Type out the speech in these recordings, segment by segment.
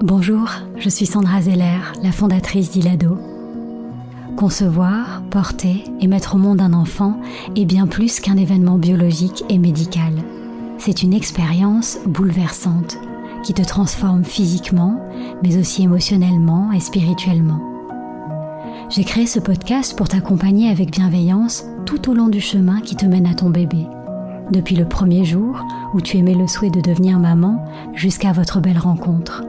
Bonjour, je suis Sandra Zeller, la fondatrice d'Ilado. Concevoir, porter et mettre au monde un enfant est bien plus qu'un événement biologique et médical. C'est une expérience bouleversante qui te transforme physiquement, mais aussi émotionnellement et spirituellement. J'ai créé ce podcast pour t'accompagner avec bienveillance tout au long du chemin qui te mène à ton bébé. Depuis le premier jour où tu émets le souhait de devenir maman jusqu'à votre belle rencontre.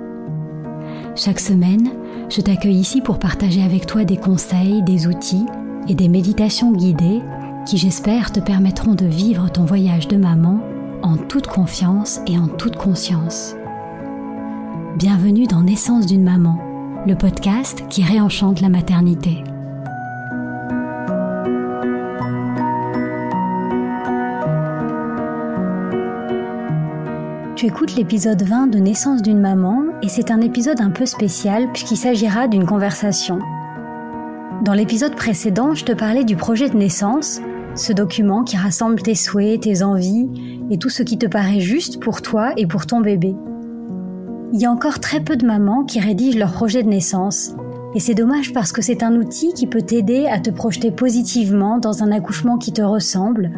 Chaque semaine, je t'accueille ici pour partager avec toi des conseils, des outils et des méditations guidées qui, j'espère, te permettront de vivre ton voyage de maman en toute confiance et en toute conscience. Bienvenue dans Naissance d'une maman, le podcast qui réenchante la maternité. Tu écoutes l'épisode 20 de Naissance d'une maman et c'est un épisode un peu spécial puisqu'il s'agira d'une conversation. Dans l'épisode précédent, je te parlais du projet de naissance, ce document qui rassemble tes souhaits, tes envies et tout ce qui te paraît juste pour toi et pour ton bébé. Il y a encore très peu de mamans qui rédigent leur projet de naissance et c'est dommage parce que c'est un outil qui peut t'aider à te projeter positivement dans un accouchement qui te ressemble,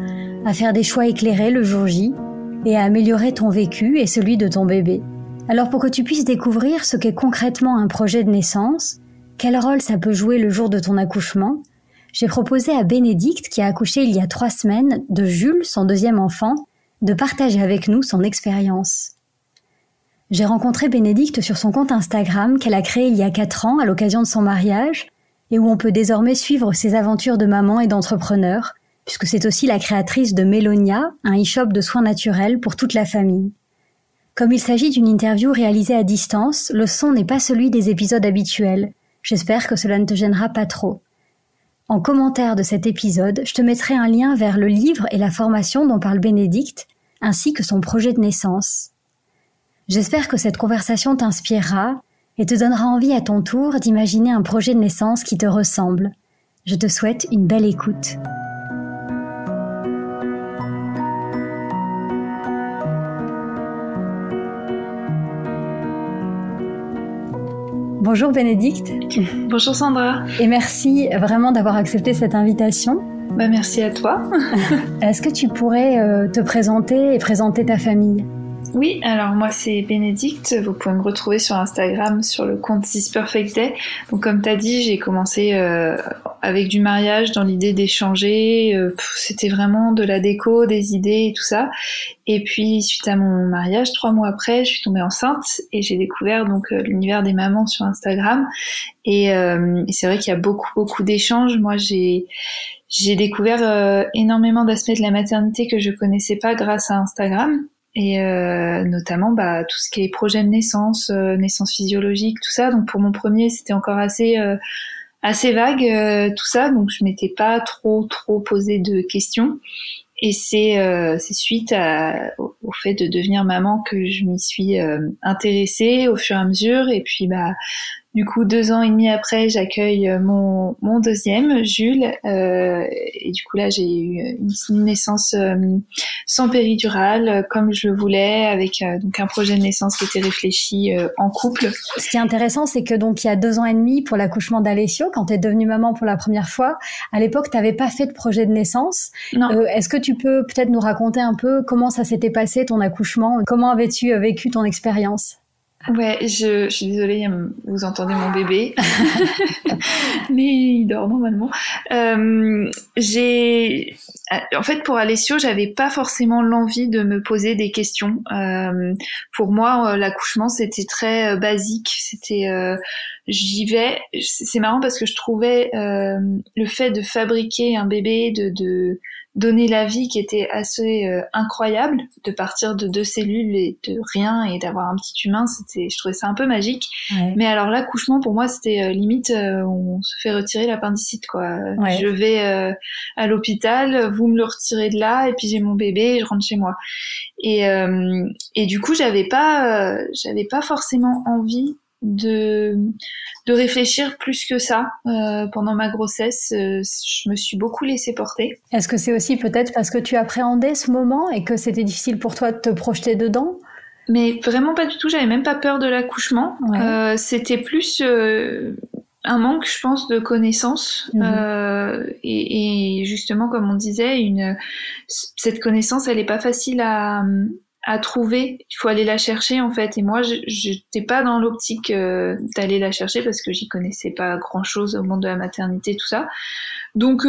à faire des choix éclairés le jour J et à améliorer ton vécu et celui de ton bébé. Alors pour que tu puisses découvrir ce qu'est concrètement un projet de naissance, quel rôle ça peut jouer le jour de ton accouchement, j'ai proposé à Bénédicte, qui a accouché il y a 3 semaines, de Jules, son deuxième enfant, de partager avec nous son expérience. J'ai rencontré Bénédicte sur son compte Instagram qu'elle a créé il y a 4 ans à l'occasion de son mariage et où on peut désormais suivre ses aventures de maman et d'entrepreneur, puisque c'est aussi la créatrice de Mélonia, un e-shop de soins naturels pour toute la famille. Comme il s'agit d'une interview réalisée à distance, le son n'est pas celui des épisodes habituels. J'espère que cela ne te gênera pas trop. En commentaire de cet épisode, je te mettrai un lien vers le livre et la formation dont parle Bénédicte, ainsi que son projet de naissance. J'espère que cette conversation t'inspirera et te donnera envie à ton tour d'imaginer un projet de naissance qui te ressemble. Je te souhaite une belle écoute. Bonjour Bénédicte. Bonjour Sandra. Et merci vraiment d'avoir accepté cette invitation. Merci à toi. Est-ce que tu pourrais te présenter et présenter ta famille ? Oui, alors moi c'est Bénédicte, vous pouvez me retrouver sur Instagram sur le compte This Perfect Day. Donc comme tu as dit, j'ai commencé avec du mariage dans l'idée d'échanger, c'était vraiment de la déco, des idées et tout ça. Et puis suite à mon mariage, 3 mois après, je suis tombée enceinte et j'ai découvert donc l'univers des mamans sur Instagram. Et c'est vrai qu'il y a beaucoup d'échanges. Moi j'ai découvert énormément d'aspects de la maternité que je connaissais pas grâce à Instagram. Et notamment tout ce qui est projet de naissance, naissance physiologique, tout ça. Donc pour mon premier, c'était encore assez vague tout ça, donc je m'étais pas trop posé de questions. Et c'est suite au fait de devenir maman que je m'y suis intéressée au fur et à mesure. Et puis du coup 2 ans et demi après, j'accueille mon deuxième, Jules, et du coup là j'ai eu une naissance sans péridurale comme je le voulais, avec donc un projet de naissance qui était réfléchi en couple. Ce qui est intéressant, c'est que donc il y a 2 ans et demi pour l'accouchement d'Alessio, quand tu es devenue maman pour la première fois, à l'époque tu n'avais pas fait de projet de naissance. Non. Est-ce que tu peux peut-être nous raconter un peu comment ça s'était passé ton accouchement, comment avais-tu vécu ton expérience ? Ouais, je suis désolée, vous entendez mon bébé, mais il dort normalement. En fait, pour Alessio, j'avais pas forcément l'envie de me poser des questions. Pour moi, l'accouchement, c'était très basique. C'était, j'y vais. C'est marrant parce que je trouvais le fait de fabriquer un bébé, de donner la vie qui était assez incroyable, de partir de 2 cellules et de rien et d'avoir un petit humain, je trouvais ça un peu magique. Ouais. Mais alors l'accouchement pour moi c'était limite on se fait retirer l'appendicite quoi. Ouais. Je vais à l'hôpital, vous me le retirez de là et puis j'ai mon bébé et je rentre chez moi. Et du coup j'avais pas forcément envie de réfléchir plus que ça pendant ma grossesse. Je me suis beaucoup laissée porter. Est-ce que c'est aussi peut-être parce que tu appréhendais ce moment et que c'était difficile pour toi de te projeter dedans ? Mais vraiment pas du tout, j'avais même pas peur de l'accouchement. Ouais. C'était plus un manque, je pense, de connaissances. Et justement, comme on disait, cette connaissance, elle est pas facile à trouver. Il faut aller la chercher, en fait. Et moi, j'étais pas dans l'optique d'aller la chercher parce que j'y connaissais pas grand-chose au monde de la maternité, tout ça. Donc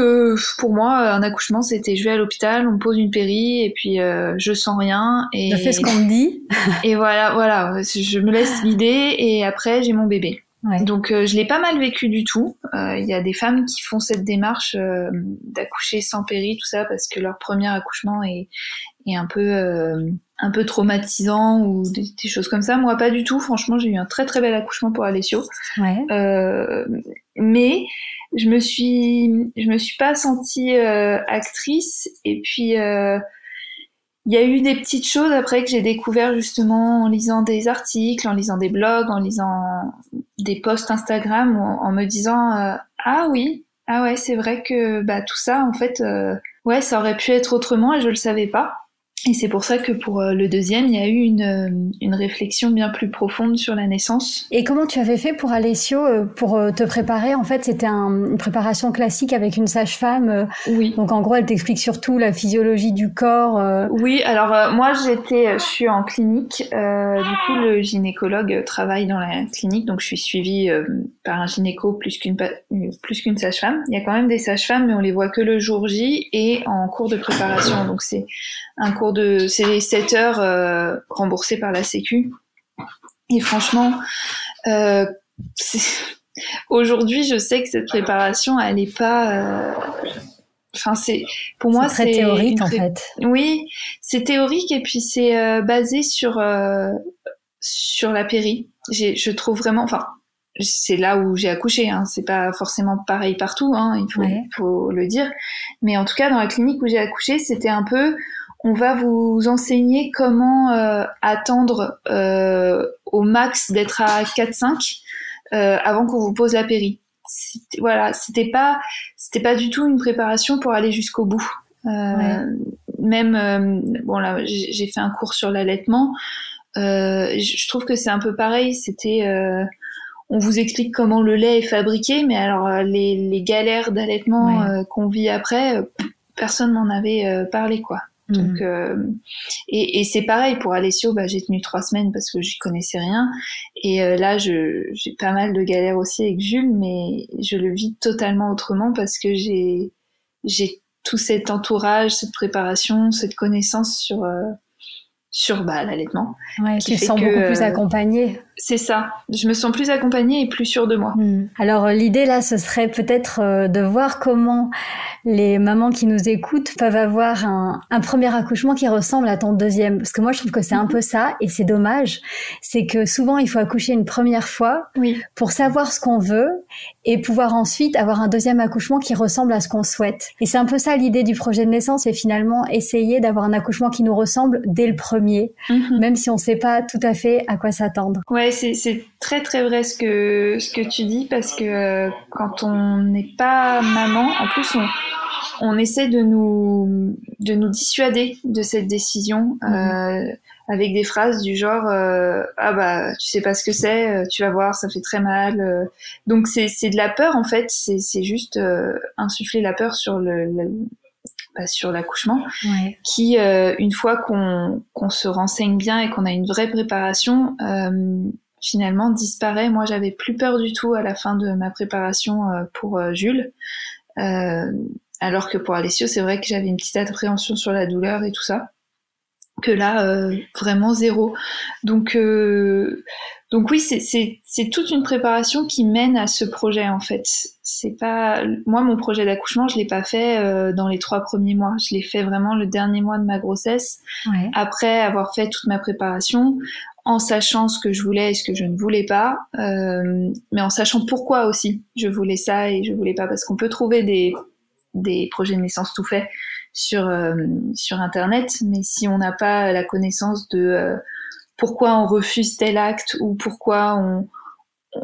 pour moi, un accouchement, c'était je vais à l'hôpital, on me pose une péri et puis je sens rien Je fais ce qu'on me dit. et voilà, je me laisse guider et après j'ai mon bébé. Ouais. Donc je l'ai pas mal vécu du tout. Il y a des femmes qui font cette démarche d'accoucher sans péri, tout ça parce que leur premier accouchement est un peu traumatisant ou des choses comme ça. Moi, pas du tout. Franchement, j'ai eu un très très bel accouchement pour Alessio. Ouais. Mais je me suis pas sentie actrice. Et puis il y a eu des petites choses après que j'ai découvert justement en lisant des articles, en lisant des blogs, en lisant des posts Instagram, en me disant ah oui, ah ouais, c'est vrai que bah tout ça en fait ouais, ça aurait pu être autrement et je le savais pas. Et c'est pour ça que pour le deuxième, il y a eu une réflexion bien plus profonde sur la naissance. Et comment tu avais fait pour Alessio, pour te préparer? En fait, c'était une préparation classique avec une sage-femme. Oui. Donc en gros, elle t'explique surtout la physiologie du corps. Oui, alors moi je suis en clinique. Du coup, le gynécologue travaille dans la clinique, donc je suis suivie par un gynéco plus qu'une sage-femme. Il y a quand même des sages-femmes, mais on les voit que le jour J et en cours de préparation. Donc c'est les 7 heures remboursées par la Sécu. Et franchement, aujourd'hui, je sais que cette préparation, elle est pas. Enfin, pour moi, c'est très théorique en fait. Oui, c'est théorique et puis c'est basé sur la péri. Je trouve vraiment. Enfin, c'est là où j'ai accouché. Hein. C'est pas forcément pareil partout. Hein, il faut le dire. Mais en tout cas, dans la clinique où j'ai accouché, c'était un peu. On va vous enseigner comment attendre au max d'être à 4-5 avant qu'on vous pose la péri. C'était pas du tout une préparation pour aller jusqu'au bout. Même bon là, j'ai fait un cours sur l'allaitement. Je trouve que c'est un peu pareil. C'était on vous explique comment le lait est fabriqué, mais alors les galères d'allaitement qu'on vit après, personne m'en avait parlé quoi. Donc et c'est pareil pour Alessio, bah j'ai tenu 3 semaines parce que j'y connaissais rien et là j'ai pas mal de galères aussi avec Jules, mais je le vis totalement autrement parce que j'ai tout cet entourage, cette préparation, cette connaissance sur l'allaitement. Ouais, tu te sens beaucoup plus accompagnée. C'est ça. Je me sens plus accompagnée et plus sûre de moi. Alors l'idée là, ce serait peut-être de voir comment les mamans qui nous écoutent peuvent avoir un premier accouchement qui ressemble à ton deuxième. Parce que moi, je trouve que c'est un peu ça, et c'est dommage. C'est que souvent, il faut accoucher une première fois pour savoir ce qu'on veut et pouvoir ensuite avoir un deuxième accouchement qui ressemble à ce qu'on souhaite. Et c'est un peu ça l'idée du projet de naissance, c'est finalement essayer d'avoir un accouchement qui nous ressemble dès le premier, même si on ne sait pas tout à fait à quoi s'attendre. Ouais, c'est très très vrai ce que tu dis parce que quand on n'est pas maman, en plus on essaie de nous dissuader de cette décision avec des phrases du genre ah bah tu sais pas ce que c'est, tu vas voir ça fait très mal. Donc c'est de la peur en fait, c'est juste insuffler la peur sur sur l'accouchement, qui une fois qu'on se renseigne bien et qu'on a une vraie préparation, finalement disparaît. Moi, j'avais plus peur du tout à la fin de ma préparation pour Jules, alors que pour Alessio, c'est vrai que j'avais une petite appréhension sur la douleur et tout ça, que là, vraiment zéro. Donc oui, c'est toute une préparation qui mène à ce projet en fait. C'est pas moi mon projet d'accouchement, je l'ai pas fait dans les 3 premiers mois. Je l'ai fait vraiment le dernier mois de ma grossesse, après avoir fait toute ma préparation, en sachant ce que je voulais et ce que je ne voulais pas, mais en sachant pourquoi aussi je voulais ça et je voulais pas, parce qu'on peut trouver des projets de naissance tout faits sur internet, mais si on n'a pas la connaissance de pourquoi on refuse tel acte ou pourquoi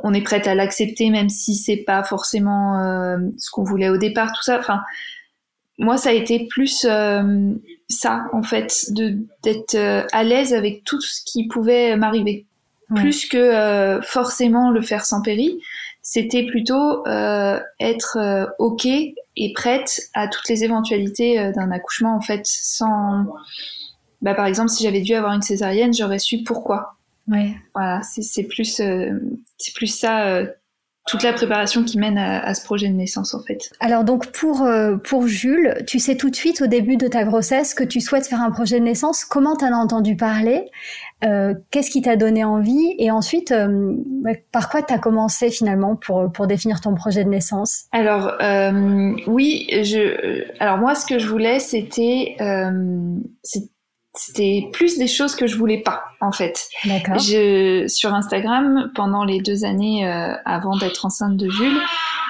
on est prête à l'accepter même si c'est pas forcément ce qu'on voulait au départ, tout ça. Enfin, moi ça a été plus ça, en fait, d'être à l'aise avec tout ce qui pouvait m'arriver. Ouais. Plus que forcément le faire sans péri, c'était plutôt être OK et prête à toutes les éventualités d'un accouchement, en fait, sans... par exemple, si j'avais dû avoir une césarienne, j'aurais su pourquoi. Ouais. Voilà, c'est plus ça... toute la préparation qui mène à ce projet de naissance, en fait. Alors donc pour Jules, tu sais tout de suite au début de ta grossesse que tu souhaites faire un projet de naissance. Comment t'en as entendu parler ? Qu'est-ce qui t'a donné envie ? Et ensuite, par quoi t'as commencé finalement pour définir ton projet de naissance ? Alors oui, alors moi ce que je voulais c'était plus des choses que je voulais pas, en fait. D'accord. Sur Instagram, pendant les 2 années avant d'être enceinte de Jules,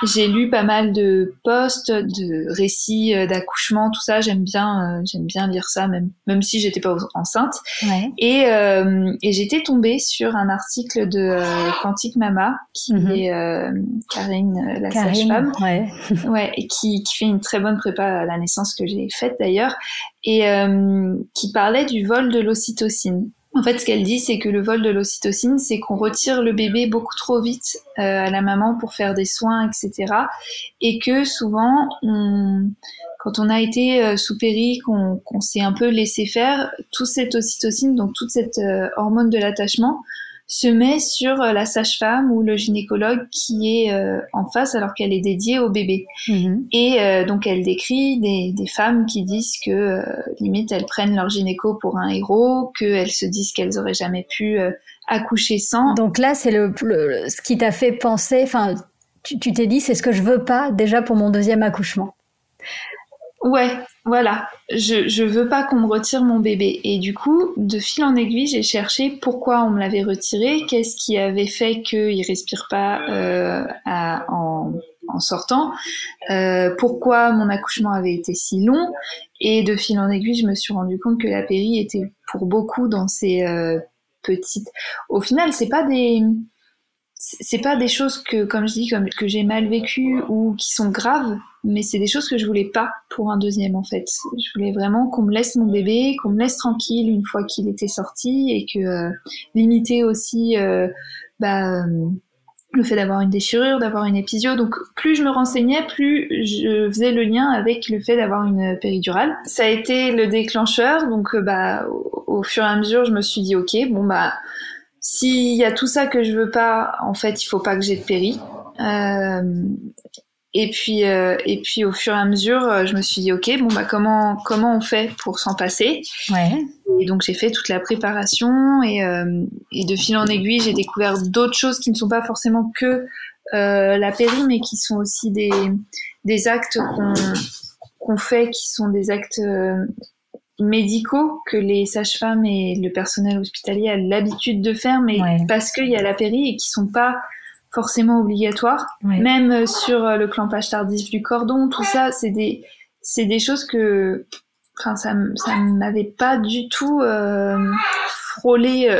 j'ai lu pas mal de posts, de récits d'accouchement, tout ça. J'aime bien lire ça, même si j'étais pas enceinte. Ouais. Et j'étais tombée sur un article de Quantique Mama, qui est Karine, la sage-femme, ouais, et qui fait une très bonne prépa à la naissance que j'ai faite d'ailleurs, et qui parlait du vol de l'ocytocine. En fait, ce qu'elle dit, c'est que le vol de l'ocytocine, c'est qu'on retire le bébé beaucoup trop vite à la maman pour faire des soins, etc. Et que souvent, quand on a été sous péri, qu'on s'est un peu laissé faire, toute cette ocytocine, donc toute cette hormone de l'attachement, se met sur la sage-femme ou le gynécologue qui est en face alors qu'elle est dédiée au bébé. Et donc elle décrit des femmes qui disent que limite elles prennent leur gynéco pour un héros, qu'elles se disent qu'elles auraient jamais pu accoucher sans. Donc là c'est ce qui t'a fait penser, enfin tu t'es dit c'est ce que je veux pas déjà pour mon deuxième accouchement. Ouais, voilà. Je veux pas qu'on me retire mon bébé. Et du coup, de fil en aiguille, j'ai cherché pourquoi on me l'avait retiré, qu'est-ce qui avait fait qu'il respire pas en sortant, pourquoi mon accouchement avait été si long. Et de fil en aiguille, je me suis rendu compte que la péri était pour beaucoup dans ces petites... Au final, c'est pas des choses que, comme je dis, que j'ai mal vécues ou qui sont graves, mais c'est des choses que je voulais pas pour un deuxième, en fait. Je voulais vraiment qu'on me laisse mon bébé, qu'on me laisse tranquille une fois qu'il était sorti, et que limiter aussi le fait d'avoir une déchirure, d'avoir une épisio. Donc plus je me renseignais, plus je faisais le lien avec le fait d'avoir une péridurale. Ça a été le déclencheur, donc au fur et à mesure, je me suis dit ok, s'il y a tout ça que je veux pas, en fait, il faut pas que j'ai de péri. Et puis au fur et à mesure, je me suis dit ok, comment on fait pour s'en passer. Ouais. Et donc j'ai fait toute la préparation et de fil en aiguille, j'ai découvert d'autres choses qui ne sont pas forcément que la péri, mais qui sont aussi des actes qu'on fait, qui sont des actes médicaux que les sages-femmes et le personnel hospitalier a l'habitude de faire, mais parce qu'il y a la péri et qui sont pas forcément obligatoires. Même sur le clampage tardif du cordon, tout ça, c'est des choses que, enfin, ça m'avait pas du tout frôlé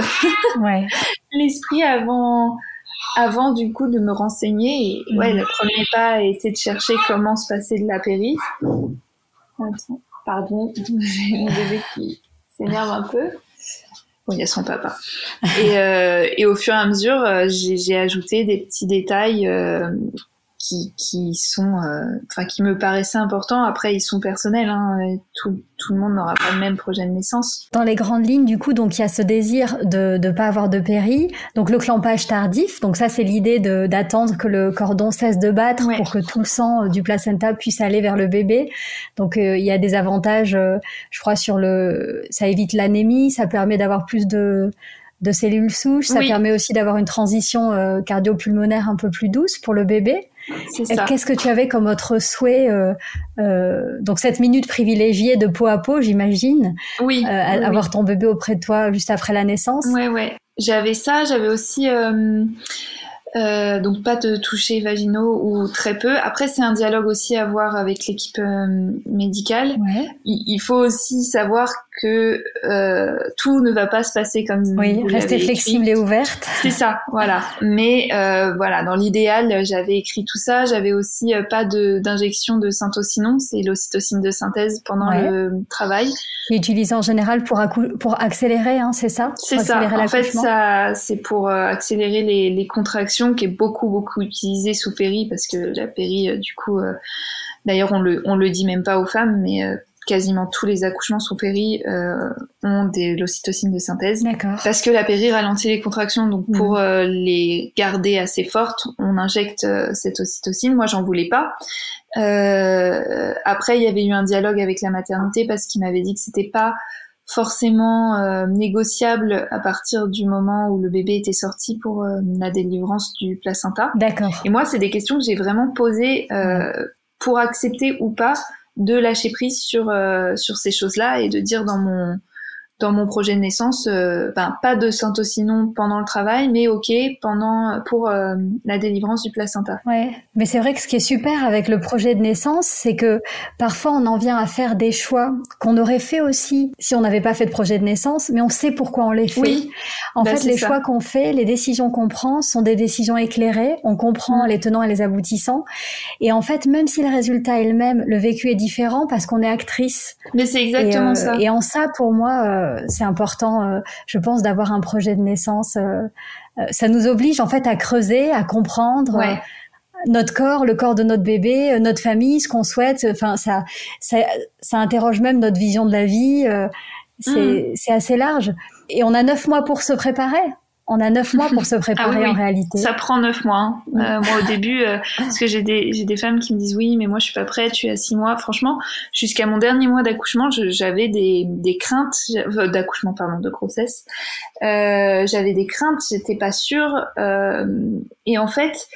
l'esprit avant du coup de me renseigner. Et le premier pas a été de chercher comment se passait de la péri. Attends. Pardon, j'ai mon bébé qui s'énerve un peu. Bon, il y a son papa. Et au fur et à mesure, j'ai ajouté des petits détails qui sont, qui me paraissaient importants. Après, ils sont personnels, hein. Tout le monde n'aura pas le même projet de naissance. Dans les grandes lignes, du coup, donc il y a ce désir de pas avoir de péri, donc le clampage tardif. Donc ça, c'est l'idée d'attendre que le cordon cesse de battre pour que tout le sang du placenta puisse aller vers le bébé. Donc il y a des avantages, je crois, ça évite l'anémie, ça permet d'avoir plus de cellules souches, ça permet aussi d'avoir une transition cardio-pulmonaire un peu plus douce pour le bébé. C'est ça. Qu'est-ce que tu avais comme autre souhait donc cette minute privilégiée de peau à peau, j'imagine. Avoir ton bébé auprès de toi juste après la naissance. Ouais. J'avais ça, j'avais aussi donc pas de touchés vaginaux ou très peu. Après, c'est un dialogue aussi à avoir avec l'équipe médicale. Il faut aussi savoir que tout ne va pas se passer comme oui, vous rester flexible écrit. Et ouverte. C'est ça, voilà. Mais voilà, dans l'idéal, j'avais écrit tout ça. J'avais aussi pas d'injection de syntocinon, c'est l'ocytocine de synthèse pendant le travail. Qui est utilisé en général pour accélérer, hein, c'est ça? C'est ça. En fait, ça, c'est pour accélérer les contractions, qui est beaucoup utilisé sous péri, parce que la péri, du coup, d'ailleurs, on le dit même pas aux femmes, mais quasiment tous les accouchements sous péri ont de l'ocytocine de synthèse. D'accord. Parce que la péri ralentit les contractions, donc pour les garder assez fortes, on injecte cette ocytocine. Moi, j'en voulais pas. Après, il y avait eu un dialogue avec la maternité, parce qu'ils m'avaient dit que c'était pas forcément négociable à partir du moment où le bébé était sorti pour la délivrance du placenta. D'accord. Et moi, c'est des questions que j'ai vraiment posées pour accepter ou pas de lâcher prise sur ces choses-là, et de dire dans mon projet de naissance, pas de syntocinon pendant le travail, mais ok pour la délivrance du placenta. Ouais, mais c'est vrai que ce qui est super avec le projet de naissance, c'est que parfois on en vient à faire des choix qu'on aurait fait aussi si on n'avait pas fait de projet de naissance, mais on sait pourquoi on les fait. Oui. En fait, les choix qu'on fait, les décisions qu'on prend sont des décisions éclairées, on comprend les tenants et les aboutissants, et en fait, même si le résultat est le même, le vécu est différent parce qu'on est actrice. Mais c'est exactement ça. Et en ça, pour moi, c'est important, je pense, d'avoir un projet de naissance. Ça nous oblige en fait à creuser, à comprendre notre corps, le corps de notre bébé, notre famille, ce qu'on souhaite. Enfin, ça interroge même notre vision de la vie. C'est assez large. Et on a 9 mois pour se préparer. On a 9 mois pour se préparer en réalité. Ça prend 9 mois. Hein. Moi, au début, parce que j'ai des femmes qui me disent oui, mais moi, je suis pas prête, je suis à 6 mois. Franchement, jusqu'à mon dernier mois d'accouchement, j'avais des craintes, de grossesse. J'avais des craintes, j'étais pas sûre. Et en fait,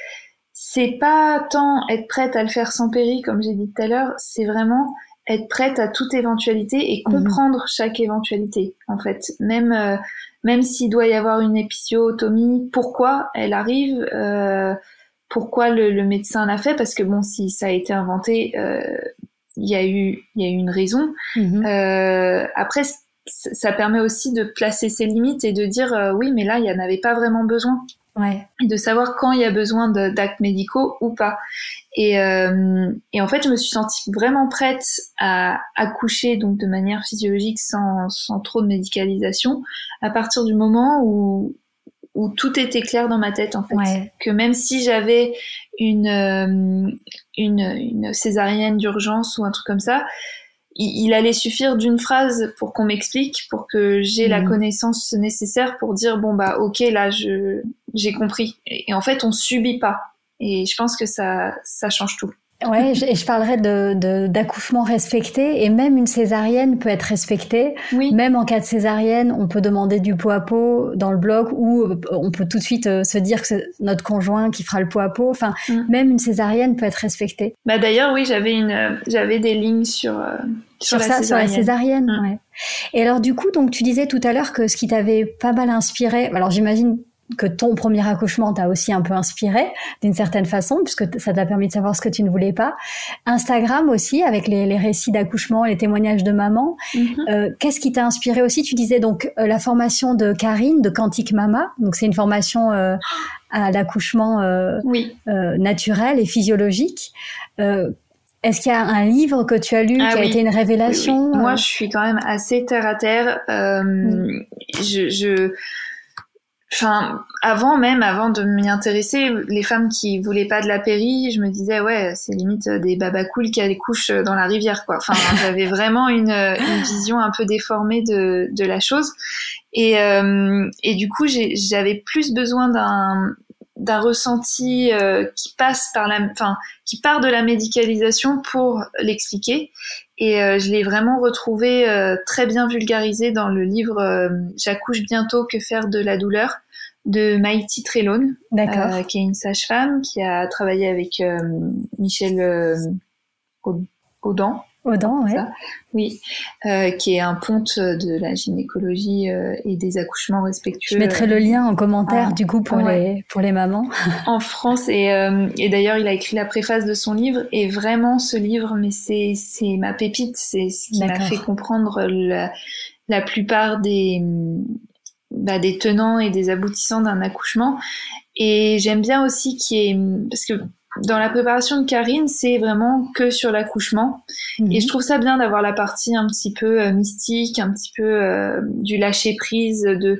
c'est pas tant être prête à le faire sans péri, comme j'ai dit tout à l'heure, c'est vraiment être prête à toute éventualité et comprendre chaque éventualité, en fait. Même s'il doit y avoir une épisiotomie, pourquoi elle arrive, pourquoi le médecin l'a fait, parce que bon, si ça a été inventé, il y a eu une raison. Après, ça permet aussi de placer ses limites et de dire oui, mais là, il n'y en avait pas vraiment besoin. Ouais. Et de savoir quand il y a besoin d'actes médicaux ou pas. Et en fait, je me suis sentie vraiment prête à accoucher, donc de manière physiologique, sans trop de médicalisation, à partir du moment où tout était clair dans ma tête, en fait. Ouais. Que même si j'avais une césarienne d'urgence ou un truc comme ça, il allait suffire d'une phrase pour qu'on m'explique, pour que j'ai la connaissance nécessaire pour dire bon bah ok, là j'ai compris. Et en fait, on subit pas. Et je pense que ça change tout. Ouais, je parlerais d'accouchement respecté, et même une césarienne peut être respectée. Oui. Même en cas de césarienne, on peut demander du pot à pot dans le bloc, ou on peut tout de suite se dire que c'est notre conjoint qui fera le pot à pot. Enfin, même une césarienne peut être respectée. Bah d'ailleurs, oui, j'avais des lignes sur la césarienne. Ouais. Et alors du coup, donc tu disais tout à l'heure que ce qui t'avait pas mal inspiré, alors j'imagine que ton premier accouchement t'a aussi un peu inspiré d'une certaine façon, puisque ça t'a permis de savoir ce que tu ne voulais pas. Instagram aussi, avec les récits d'accouchement, les témoignages de maman. Qu'est-ce qui t'a inspiré aussi? Tu disais donc la formation de Karine, de Quantique Mama. Donc c'est une formation à l'accouchement naturel et physiologique. Est-ce qu'il y a un livre que tu as lu qui a été une révélation? Oui. Moi, je suis quand même assez terre à terre. Enfin, avant de m'y intéresser, les femmes qui voulaient pas de la péri, je me disais ouais, c'est limite des babacools qui accouchent dans la rivière, quoi. Enfin, j'avais vraiment une vision un peu déformée de la chose, et du coup, j'avais plus besoin d'un ressenti qui part de la médicalisation pour l'expliquer. Et je l'ai vraiment retrouvé très bien vulgarisé dans le livre J'accouche bientôt, que faire de la douleur, de Maïti Trelone, qui est une sage-femme qui a travaillé avec Michel Audin. Audin, ouais. Oui, qui est un ponte de la gynécologie et des accouchements respectueux. Je mettrai le lien en commentaire du coup pour les mamans. En France, et d'ailleurs il a écrit la préface de son livre, et vraiment ce livre, mais c'est ma pépite, c'est ce qui m'a fait comprendre la plupart des tenants et des aboutissants d'un accouchement. Et j'aime bien aussi parce que dans la préparation de Karine, c'est vraiment que sur l'accouchement. Et je trouve ça bien d'avoir la partie un petit peu mystique, un petit peu du lâcher prise de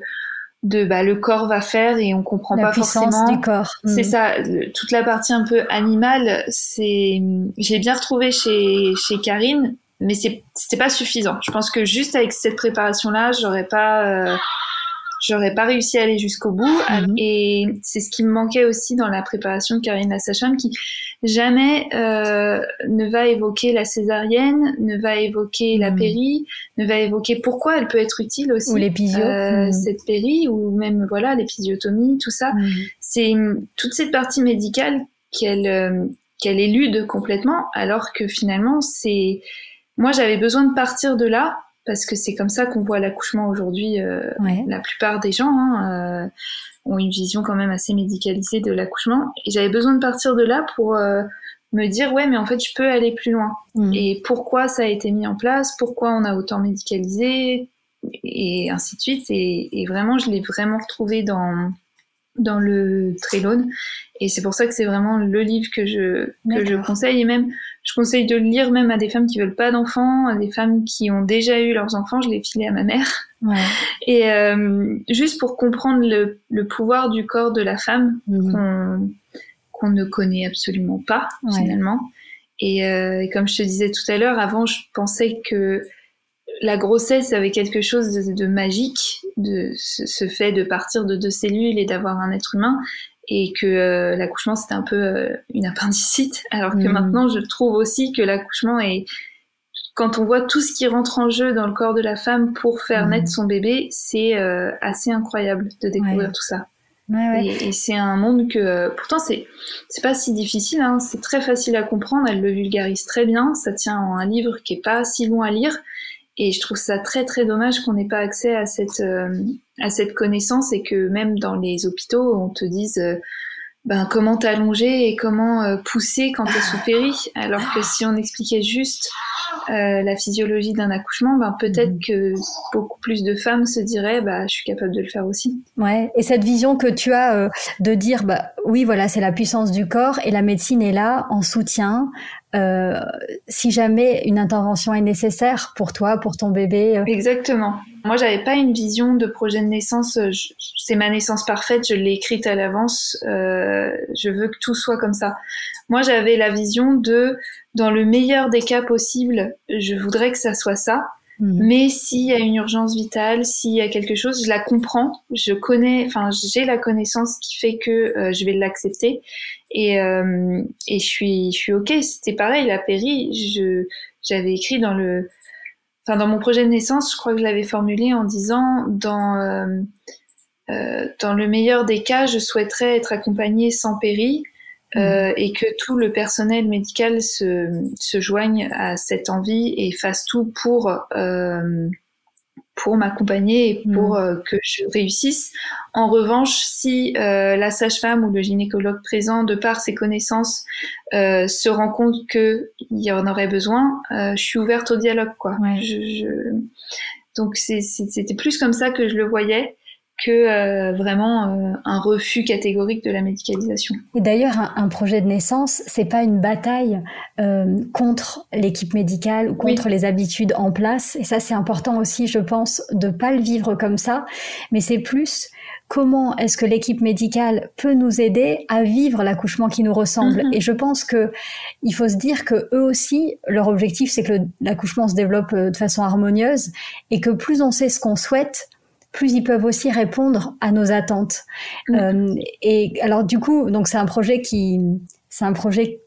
le corps va faire et on comprend la pas forcément. La puissance du corps. C'est ça, toute la partie un peu animale, j'ai bien retrouvé chez Karine, mais c'était pas suffisant. Je pense que juste avec cette préparation-là, j'aurais pas réussi à aller jusqu'au bout. Et c'est ce qui me manquait aussi dans la préparation de Karine la sage-femme, qui jamais ne va évoquer la césarienne, ne va évoquer la péri, ne va évoquer pourquoi elle peut être utile aussi. Ou l'épisio. Cette péri, ou même l'épisiotomie, tout ça. C'est toute cette partie médicale qu'elle élude complètement, alors que finalement, moi j'avais besoin de partir de là, parce que c'est comme ça qu'on voit l'accouchement aujourd'hui. La plupart des gens ont une vision quand même assez médicalisée de l'accouchement. Et j'avais besoin de partir de là pour me dire, ouais, mais en fait, je peux aller plus loin. Et pourquoi ça a été mis en place, pourquoi on a autant médicalisé, et ainsi de suite. Et vraiment, je l'ai vraiment retrouvé dans le Trélone. Et c'est pour ça que c'est vraiment le livre que je conseille. Et même, je conseille de le lire même à des femmes qui veulent pas d'enfants, à des femmes qui ont déjà eu leurs enfants. Je l'ai filé à ma mère. Ouais. Et juste pour comprendre le pouvoir du corps de la femme qu'on ne connaît absolument pas, finalement. Et comme je te disais tout à l'heure, avant, je pensais que la grossesse avait quelque chose de magique, de ce fait de partir de 2 cellules et d'avoir un être humain, et que l'accouchement c'était un peu une appendicite, alors que maintenant je trouve aussi que l'accouchement est, quand on voit tout ce qui rentre en jeu dans le corps de la femme pour faire naître son bébé, c'est assez incroyable de découvrir tout ça. Et c'est un monde que pourtant c'est pas si difficile, hein, c'est très facile à comprendre, elle le vulgarise très bien, ça tient en un livre qui est pas si long à lire. Et je trouve ça très très dommage qu'on n'ait pas accès à cette connaissance, et que même dans les hôpitaux on te dise comment t'allonger et comment pousser quand t'es sous péri, alors que si on expliquait juste la physiologie d'un accouchement, peut-être que beaucoup plus de femmes se diraient je suis capable de le faire aussi. Ouais, et cette vision que tu as de dire oui, voilà, c'est la puissance du corps et la médecine est là en soutien. Si jamais une intervention est nécessaire pour toi, pour ton bébé. Exactement. Moi, j'avais pas une vision de projet de naissance. C'est ma naissance parfaite, je l'ai écrite à l'avance. Je veux que tout soit comme ça. Moi, j'avais la vision dans le meilleur des cas possibles, je voudrais que ça soit ça. Mais s'il y a une urgence vitale, s'il y a quelque chose, je la comprends, j'ai la connaissance qui fait que je vais l'accepter, et je suis ok. C'était pareil, la péri, j'avais écrit dans mon projet de naissance, je crois que je l'avais formulé en disant dans le meilleur des cas, je souhaiterais être accompagnée sans péri. Et que tout le personnel médical se joigne à cette envie et fasse tout pour m'accompagner et pour que je réussisse. En revanche, si la sage-femme ou le gynécologue présent, de par ses connaissances, se rend compte qu'il y en aurait besoin, je suis ouverte au dialogue, quoi. Donc c'était plus comme ça que je le voyais, que vraiment un refus catégorique de la médicalisation. Et d'ailleurs, un projet de naissance, c'est pas une bataille contre l'équipe médicale ou contre les habitudes en place. Et ça, c'est important aussi, je pense, de pas le vivre comme ça. Mais c'est plus comment est-ce que l'équipe médicale peut nous aider à vivre l'accouchement qui nous ressemble. Et je pense que il faut se dire que eux aussi, leur objectif, c'est que l'accouchement se développe de façon harmonieuse, et que plus on sait ce qu'on souhaite, plus ils peuvent aussi répondre à nos attentes. Et alors du coup, donc c'est un projet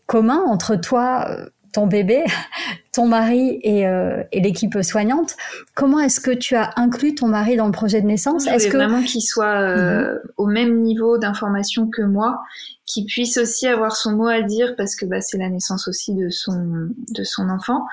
commun entre toi, ton bébé, ton mari et l'équipe soignante. Comment est-ce que tu as inclus ton mari dans le projet de naissance? Est-ce que vraiment qu'il soit au même niveau d'information que moi, qu'il puisse aussi avoir son mot à dire, parce que c'est la naissance aussi de son enfant.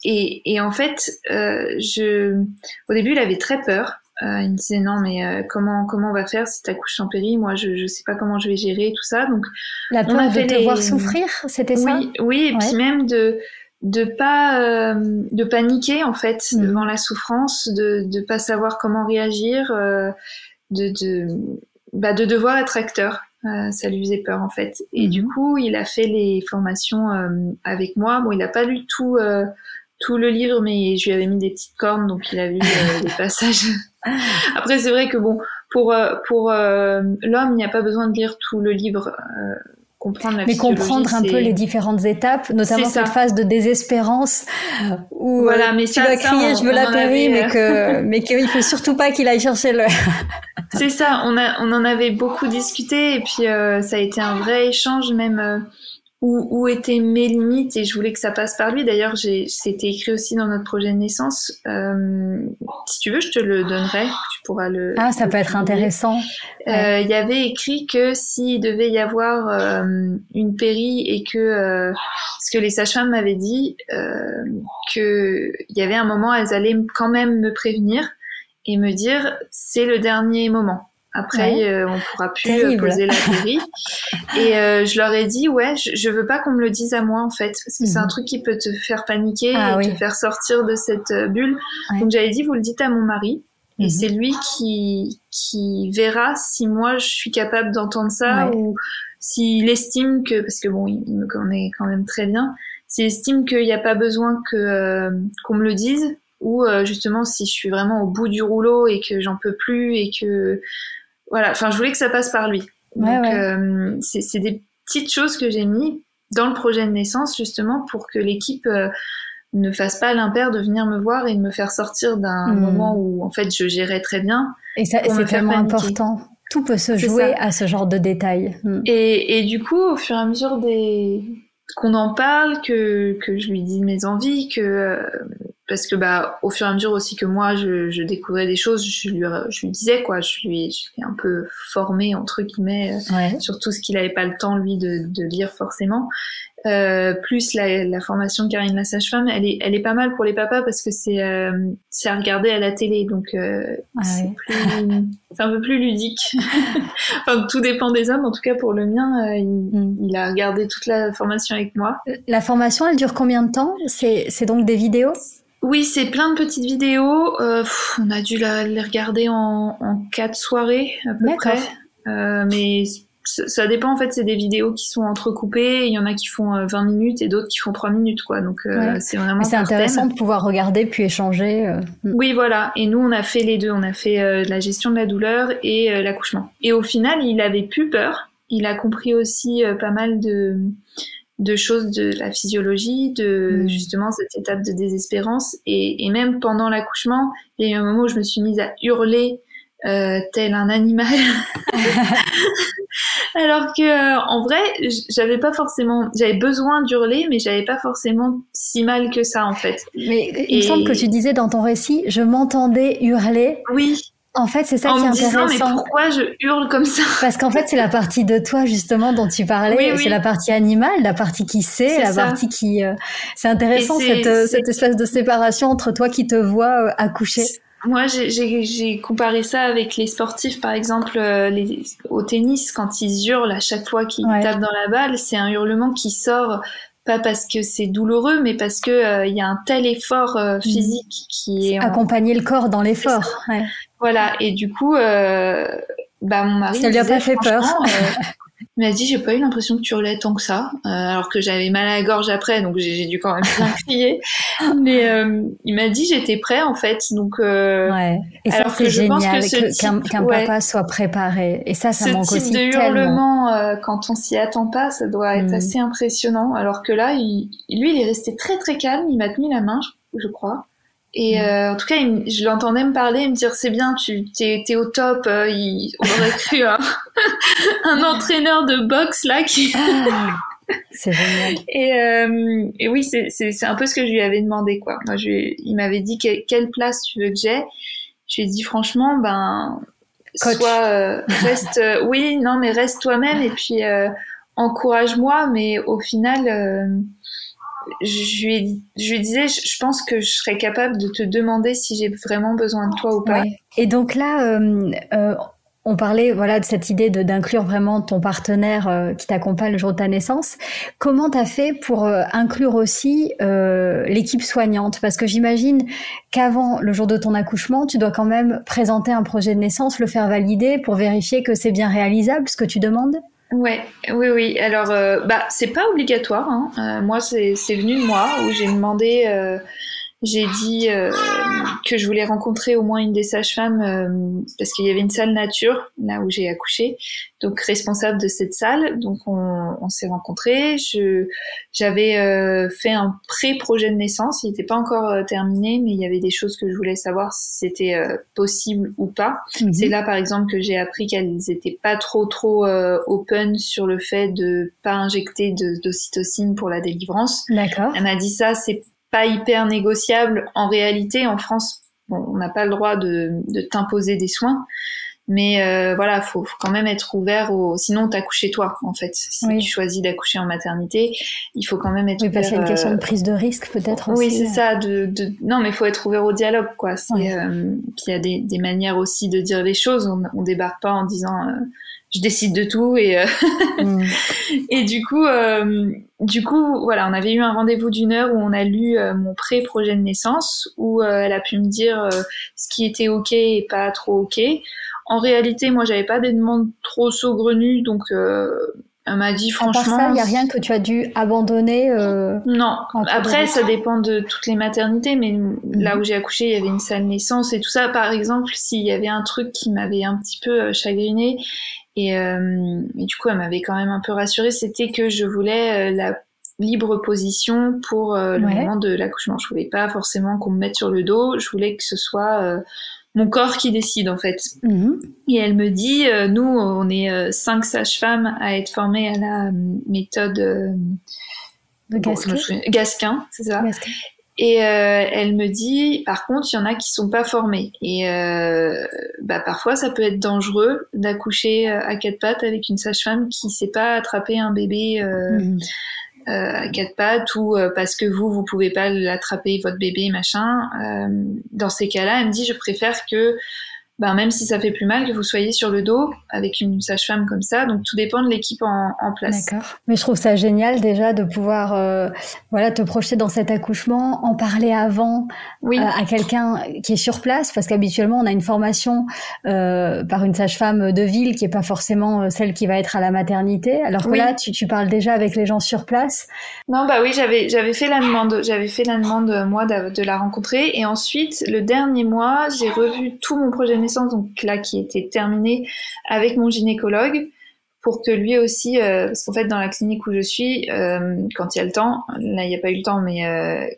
Et en fait, au début, il avait très peur. Il me disait non, mais comment on va faire si t'accouches sans péri? Moi, je sais pas comment je vais gérer tout ça. Donc, la peur de te voir souffrir, c'était ça? Oui, et puis même de paniquer en fait devant la souffrance, de pas savoir comment réagir, de devoir être acteur. Ça lui faisait peur en fait. Et du coup, il a fait les formations avec moi. Bon, il a pas lu tout le livre, mais je lui avais mis des petites cornes, donc il a lu des passages. Après, c'est vrai que bon, pour l'homme, il n'y a pas besoin de lire tout le livre. Comprendre la physiologie, comprendre un peu les différentes étapes, notamment cette phase de désespérance où voilà, mais tu vas crier je veux la péri, mais qu'il faut surtout pas qu'il aille chercher le... C'est ça, on en avait beaucoup discuté et puis ça a été un vrai échange même où étaient mes limites et je voulais que ça passe par lui. D'ailleurs, c'était écrit aussi dans notre projet de naissance. Si tu veux, je te le donnerai. Tu pourras le... Ah, ça peut être intéressant. Il y avait écrit que s'il devait y avoir une péri et que... ce que les sages-femmes m'avaient dit, qu'il y avait un moment, elles allaient quand même me prévenir et me dire, c'est le dernier moment. Après, on pourra plus poser la péri. Et je leur ai dit, je veux pas qu'on me le dise à moi, en fait. Parce que c'est un truc qui peut te faire paniquer et te faire sortir de cette bulle. Donc j'avais dit, vous le dites à mon mari. Et c'est lui qui verra si moi, je suis capable d'entendre ça ou s'il estime que... Parce que bon, il me connaît quand même très bien. S'il estime qu'il n'y a pas besoin qu'on me le dise ou justement si je suis vraiment au bout du rouleau et que j'en peux plus et que... Voilà, enfin, je voulais que ça passe par lui. Donc, c'est des petites choses que j'ai mis dans le projet de naissance, justement, pour que l'équipe ne fasse pas l'impair de venir me voir et de me faire sortir d'un moment où, en fait, je gérais très bien. Et ça, c'est tellement important. Tout peut se jouer à ce genre de détails. Et du coup, au fur et à mesure qu'on en parle, que je lui dis mes envies, parce que au fur et à mesure aussi que moi je découvrais des choses, je lui disais quoi, je l'ai un peu formé entre guillemets sur tout ce qu'il avait pas le temps lui de lire forcément. Plus la formation de Karine la sage-femme, elle est pas mal pour les papas parce que c'est à regarder à la télé, donc c'est un peu plus ludique. Enfin, tout dépend des hommes. En tout cas pour le mien, il a regardé toute la formation avec moi. La formation, elle dure combien de temps? C'est donc des vidéos? Oui, c'est plein de petites vidéos. On a dû les regarder en 4 soirées à peu près. Mais ça dépend, en fait, c'est des vidéos qui sont entrecoupées. Il y en a qui font 20 minutes et d'autres qui font 3 minutes, quoi. Donc, c'est vraiment... C'est intéressant de pouvoir regarder puis échanger. Oui, voilà. Et nous, on a fait les deux. On a fait la gestion de la douleur et l'accouchement. Et au final, il avait plus peur. Il a compris aussi pas mal de choses de la physiologie, de justement cette étape de désespérance. Et même pendant l'accouchement, il y a eu un moment où je me suis mise à hurler tel un animal. Alors que en vrai, j'avais besoin d'hurler, mais j'avais pas forcément si mal que ça en fait. Mais il me semble que tu disais dans ton récit, je m'entendais hurler. Oui. En fait, c'est ça qui est intéressant. Mais pourquoi je hurle comme ça? Parce qu'en fait, c'est la partie de toi, justement, dont tu parlais. Oui. C'est la partie animale, la partie qui sait, partie qui... C'est intéressant, cette espèce de séparation entre toi qui te vois accoucher. Moi, j'ai comparé ça avec les sportifs, par exemple, au tennis, quand ils hurlent à chaque fois qu'ils tapent dans la balle, c'est un hurlement qui sort... pas parce que c'est douloureux, mais parce que y a un tel effort physique qui est... Accompagner le corps dans l'effort. Ouais. Voilà, et du coup, mon mari... Ça lui a pas fait peur. Il m'a dit, j'ai pas eu l'impression que tu hurlais tant que ça, alors que j'avais mal à la gorge après, donc j'ai dû quand même bien crier. Mais il m'a dit, j'étais prêt en fait, donc... Et ça, c'est génial qu'un papa soit préparé. Et ça manque aussi tellement. Ce type de hurlement, quand on s'y attend pas, ça doit être assez impressionnant. Alors que là, lui, il est resté très très calme, il m'a tenu la main, je crois. Et en tout cas, je l'entendais me parler et me dire c'est bien, t'es au top. On aurait cru un entraîneur de boxe là qui. C'est génial. Et oui, c'est un peu ce que je lui avais demandé quoi. Moi, il m'avait dit quelle place tu veux que j'ai. Je lui ai dit franchement, Coach. Reste. Oui, non, mais reste toi-même et puis encourage-moi. Mais au final. Je lui disais, je pense que je serais capable de te demander si j'ai vraiment besoin de toi ou pas. Ouais. Et donc là, On parlait voilà de cette idée d'inclure vraiment ton partenaire qui t'accompagne le jour de ta naissance. Comment t'as fait pour inclure aussi l'équipe soignante? Parce que j'imagine qu'avant le jour de ton accouchement, tu dois quand même présenter un projet de naissance, le faire valider pour vérifier que c'est bien réalisable ce que tu demandes. Ouais, oui. Alors, c'est pas obligatoire, hein. Moi, c'est venu de moi où j'ai demandé. J'ai dit que je voulais rencontrer au moins une des sages-femmes parce qu'il y avait une salle nature là où j'ai accouché, donc responsable de cette salle. Donc on s'est rencontrés. J'avais fait un pré-projet de naissance. Il n'était pas encore terminé, mais il y avait des choses que je voulais savoir si c'était possible ou pas. Mm-hmm. C'est là par exemple que j'ai appris qu'elles étaient pas trop open sur le fait de pas injecter d'ocytocine pour la délivrance. D'accord. Elle m'a dit ça, c'est pas hyper négociable. En réalité, en France, bon, on n'a pas le droit de t'imposer des soins, mais voilà, faut quand même être ouvert sinon t'accouches chez toi, en fait. Si tu choisis d'accoucher en maternité, il faut quand même être ouvert. Parce qu'il y a une question de prise de risque, peut-être aussi. Oui, c'est ça. Non, mais il faut être ouvert au dialogue, quoi. Puis il y a des manières aussi de dire les choses. On débarque pas en disant je décide de tout et et du coup voilà, on avait eu un rendez-vous d'1 heure où on a lu mon pré-projet de naissance où elle a pu me dire ce qui était ok et pas trop ok. En réalité, moi j'avais pas des demandes trop saugrenues, donc elle m'a dit franchement. À part ça, il y a rien que tu as dû abandonner. Non. Après, ça dépend de toutes les maternités, mais là où j'ai accouché, il y avait une salle naissance et tout ça. Par exemple, s'il y avait un truc qui m'avait un petit peu chagrinée. Et du coup, elle m'avait quand même un peu rassurée, c'était que je voulais la libre position pour le moment de l'accouchement. Je voulais pas forcément qu'on me mette sur le dos, je voulais que ce soit mon corps qui décide, en fait. Mm-hmm. Et elle me dit, nous, on est 5 sages-femmes à être formées à la méthode de Gasquin, c'est ça. Gasquin. Et elle me dit, par contre, il y en a qui sont pas formés. Et parfois, ça peut être dangereux d'accoucher à 4 pattes avec une sage-femme qui sait pas attraper un bébé à 4 pattes ou parce que vous pouvez pas l'attraper, votre bébé, machin. Dans ces cas-là, elle me dit, je préfère que même si ça fait plus mal, que vous soyez sur le dos avec une sage-femme comme ça. Donc, tout dépend de l'équipe en place. D'accord. Mais je trouve ça génial déjà de pouvoir te projeter dans cet accouchement, en parler avant à quelqu'un qui est sur place, parce qu'habituellement, on a une formation par une sage-femme de ville qui est pas forcément celle qui va être à la maternité. Alors que là, tu parles déjà avec les gens sur place. Non, j'avais fait la demande. J'avais fait la demande, moi, de la rencontrer. Et ensuite, le dernier mois, j'ai revu tout mon projet de naissance, donc là qui était terminé avec mon gynécologue pour que lui aussi, parce qu'en fait dans la clinique où je suis, quand il y a le temps, là il n'y a pas eu le temps, mais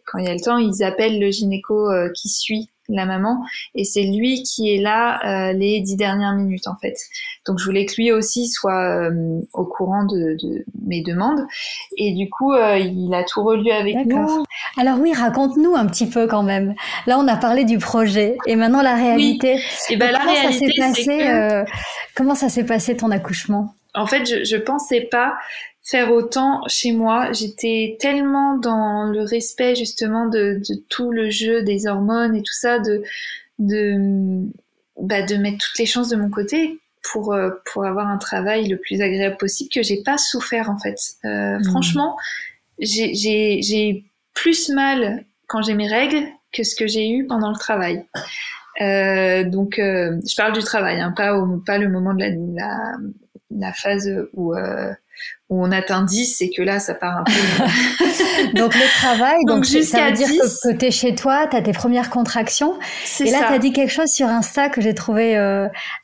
quand il y a le temps, ils appellent le gynéco qui suit la maman et c'est lui qui est là les 10 dernières minutes en fait. Donc je voulais que lui aussi soit au courant de mes demandes et du coup il a tout relu avec nous. Alors oui, raconte-nous un petit peu quand même. Là on a parlé du projet et maintenant la réalité. Oui. Et la réalité c'est que... Comment ça s'est passé ton accouchement? En fait, je pensais pas faire autant chez moi. J'étais tellement dans le respect justement de tout le jeu des hormones et tout ça, de mettre toutes les chances de mon côté pour avoir un travail le plus agréable possible que j'ai pas souffert en fait. Franchement, j'ai plus mal quand j'ai mes règles que ce que j'ai eu pendant le travail. Donc je parle du travail, hein, pas le moment de la phase où on atteint 10 et que là ça part un peu donc le travail donc jusqu'à ça veut dire 10, que t'es chez toi, t'as tes premières contractions et là t'as dit quelque chose sur Insta que j'ai trouvé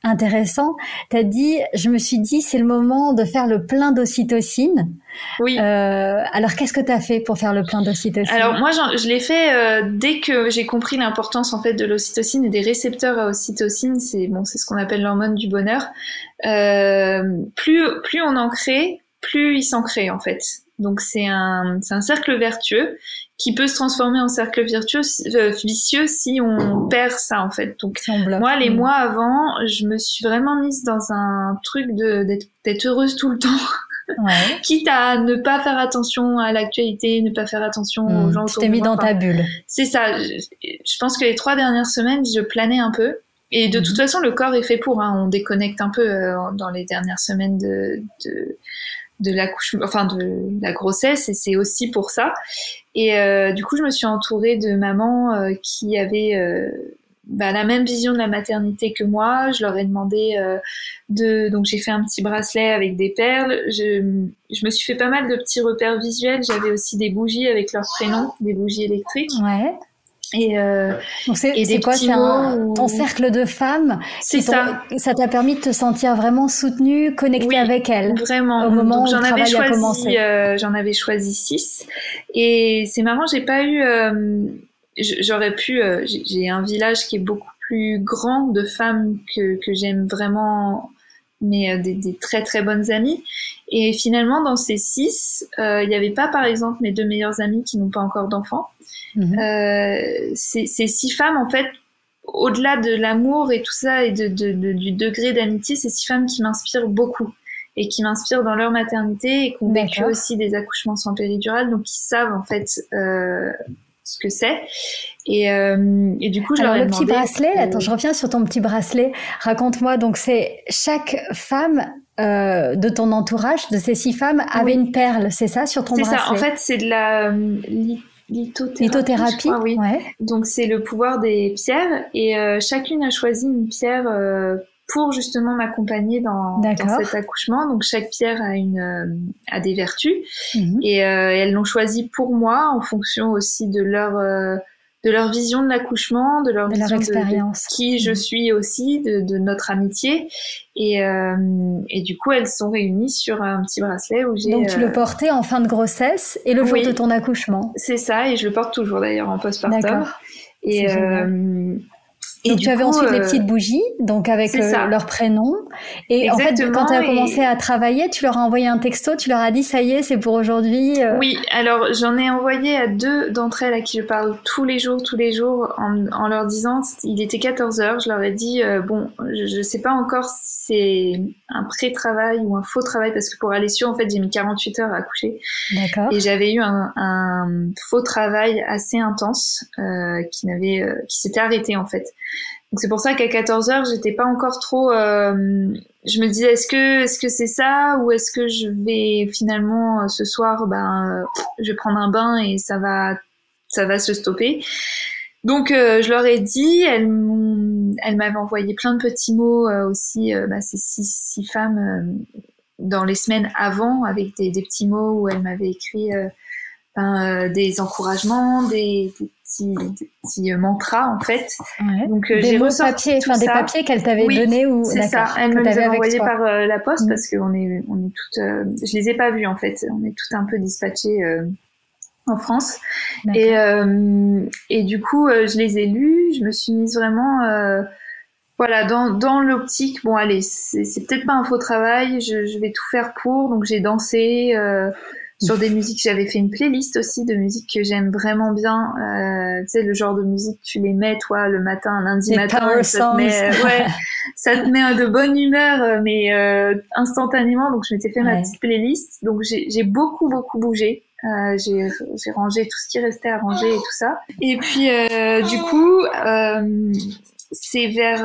intéressant. T'as dit, je me suis dit c'est le moment de faire le plein d'ocytocine. Oui. Alors qu'est-ce que t'as fait pour faire le plein d'ocytocine? Alors moi je l'ai fait dès que j'ai compris l'importance en fait de l'ocytocine et des récepteurs à ocytocine. C'est ce qu'on appelle l'hormone du bonheur. Plus on en crée, plus il s'en crée en fait. Donc c'est un cercle vertueux qui peut se transformer en cercle vicieux si on perd ça en fait. Donc moi les mois avant, je me suis vraiment mise dans un truc d'être heureuse tout le temps. Ouais. Quitte à ne pas faire attention à l'actualité, ne pas faire attention aux gens autour de moi. Tu t'es mis dans ta bulle. C'est ça. Je pense que les 3 dernières semaines, je planais un peu. Et de toute façon, le corps est fait pour. On déconnecte un peu dans les dernières semaines de l'accouchement, enfin de la grossesse, et c'est aussi pour ça. Et du coup, je me suis entourée de mamans qui avaient la même vision de la maternité que moi. Je leur ai demandé donc j'ai fait un petit bracelet avec des perles. Je me suis fait pas mal de petits repères visuels. J'avais aussi des bougies avec leurs prénoms, des bougies électriques. Ouais. Et donc c'est quoi, c'est ton cercle de femmes, c'est ça. Ça t'a permis de te sentir vraiment soutenue, connectée avec elles. Vraiment. Au moment donc, où le travail a commencé. J'en avais choisi 6. Et c'est marrant, j'ai pas eu. J'aurais pu. J'ai un village qui est beaucoup plus grand de femmes que j'aime vraiment, mais des très très bonnes amies. Et finalement, dans ces 6, il y avait pas, par exemple, mes 2 meilleures amies qui n'ont pas encore d'enfants. Ces 6 femmes, en fait, au-delà de l'amour et tout ça et du degré d'amitié, c'est 6 femmes qui m'inspirent beaucoup et qui m'inspirent dans leur maternité et qui ont vécu aussi des accouchements sans péridurale, donc qui savent en fait ce que c'est. Et du coup, je leur ai demandé... le petit bracelet, attends, je reviens sur ton petit bracelet. Raconte-moi, donc c'est chaque femme de ton entourage, de ces 6 femmes, avait une perle, c'est ça, sur ton bracelet? C'est ça, en fait, c'est de la... lithothérapie, oui. Ouais. Donc c'est le pouvoir des pierres et chacune a choisi une pierre pour justement m'accompagner dans cet accouchement. Donc chaque pierre a des vertus et elles l'ont choisi pour moi en fonction aussi de leur vision de l'accouchement, de leur vision expérience, de qui je suis aussi, de notre amitié. Et du coup, elles sont réunies sur un petit bracelet où j'ai... Donc tu le portais en fin de grossesse et le jour de ton accouchement. C'est ça, et je le porte toujours d'ailleurs en postpartum. D'accord. Et donc tu avais ensuite les petites bougies, donc avec leur prénom. Et exactement, en fait, quand tu as commencé à travailler, tu leur as envoyé un texto, tu leur as dit ça y est, c'est pour aujourd'hui. Oui, alors j'en ai envoyé à 2 d'entre elles à qui je parle tous les jours, en leur disant, il était 14h, je leur ai dit, je sais pas encore si c'est un pré-travail ou un faux travail, parce que pour aller sur, en fait, j'ai mis 48 heures à accoucher. D'accord. Et j'avais eu un faux travail assez intense qui s'était arrêté en fait. Donc c'est pour ça qu'à 14h, j'étais pas encore trop... je me disais, est-ce que c'est ça, ou est-ce que je vais finalement ce soir, je vais prendre un bain et ça va se stopper. Donc je leur ai dit, elles m'avaient envoyé plein de petits mots aussi, ces 6 femmes dans les semaines avant, avec des petits mots où elles m'avaient écrit des encouragements, des petits mantras en fait. Ouais. Donc j'ai ressorti des papiers qu'elle t'avait donnés ou c'est ça. Elle me les a envoyés par la poste parce qu'on est toutes. Je les ai pas vus en fait. On est toutes un peu dispatchées en France. Et du coup, je les ai lus. Je me suis mise vraiment. Dans l'optique. Bon, allez, c'est peut-être pas un faux travail. Je vais tout faire pour. Donc j'ai dansé. Sur des musiques, j'avais fait une playlist aussi de musiques que j'aime vraiment bien. Tu sais, le genre de musique, tu les mets, toi, le matin, un lundi matin, ça te met de bonne humeur, mais instantanément. Donc, je m'étais fait ma petite playlist. Donc, j'ai beaucoup, beaucoup bougé. J'ai rangé tout ce qui restait à ranger et tout ça. Et puis, du coup, c'est vers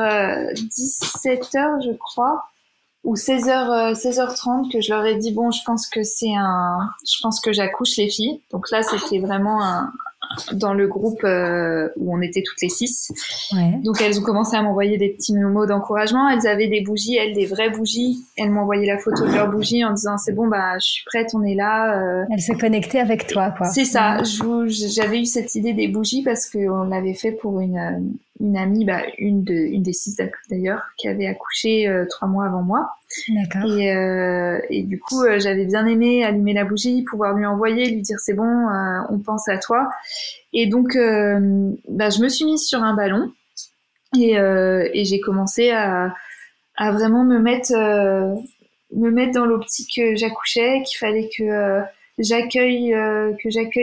17h, je crois, ou 16h30 que je leur ai dit, bon, je pense que j'accouche les filles. Donc là, c'était vraiment dans le groupe où on était toutes les 6. Ouais. Donc elles ont commencé à m'envoyer des petits mots d'encouragement. Elles avaient des bougies, des vraies bougies. Elles m'ont envoyé la photo de leurs bougies en disant, c'est bon, je suis prête, on est là. Elles se connectaient avec toi, quoi. C'est ça. J'avais eu cette idée des bougies parce qu'on l'avait fait pour une amie, une des 6 d'ailleurs, qui avait accouché 3 mois avant moi. D'accord. Et du coup, j'avais bien aimé allumer la bougie, pouvoir lui envoyer, lui dire c'est bon, on pense à toi. Et donc, je me suis mise sur un ballon et j'ai commencé à vraiment me mettre dans l'optique que j'accouchais, qu'il fallait que j'accueille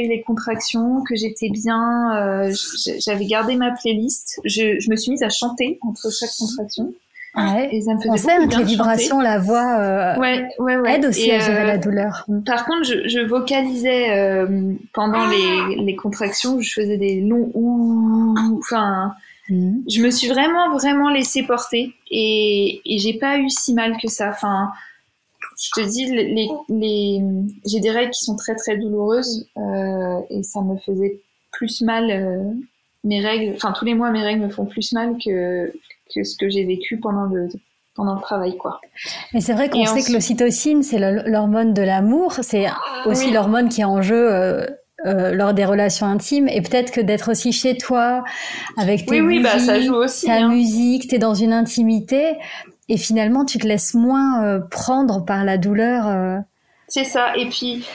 les contractions, que j'étais bien. J'avais gardé ma playlist. Je me suis mise à chanter entre chaque contraction. Ouais. Et ça me faisait on sait que les vibrations, la voix aide aussi à gérer la douleur. Par contre, je vocalisais pendant les contractions. Je faisais des longs ouh. Enfin, Je me suis vraiment, vraiment laissée porter et j'ai pas eu si mal que ça. Enfin, je te dis, j'ai des règles qui sont très, très douloureuses et ça me faisait plus mal. Mes règles, enfin, tous les mois, mes règles me font plus mal que ce que j'ai vécu pendant le travail, quoi. Mais c'est vrai qu'on sait que l'ocytocine, c'est l'hormone de l'amour. C'est aussi l'hormone qui est en jeu lors des relations intimes. Et peut-être que d'être aussi chez toi, avec tes bougies, ça joue aussi, ta musique, t'es dans une intimité. Et finalement, tu te laisses moins prendre par la douleur. C'est ça. Et puis,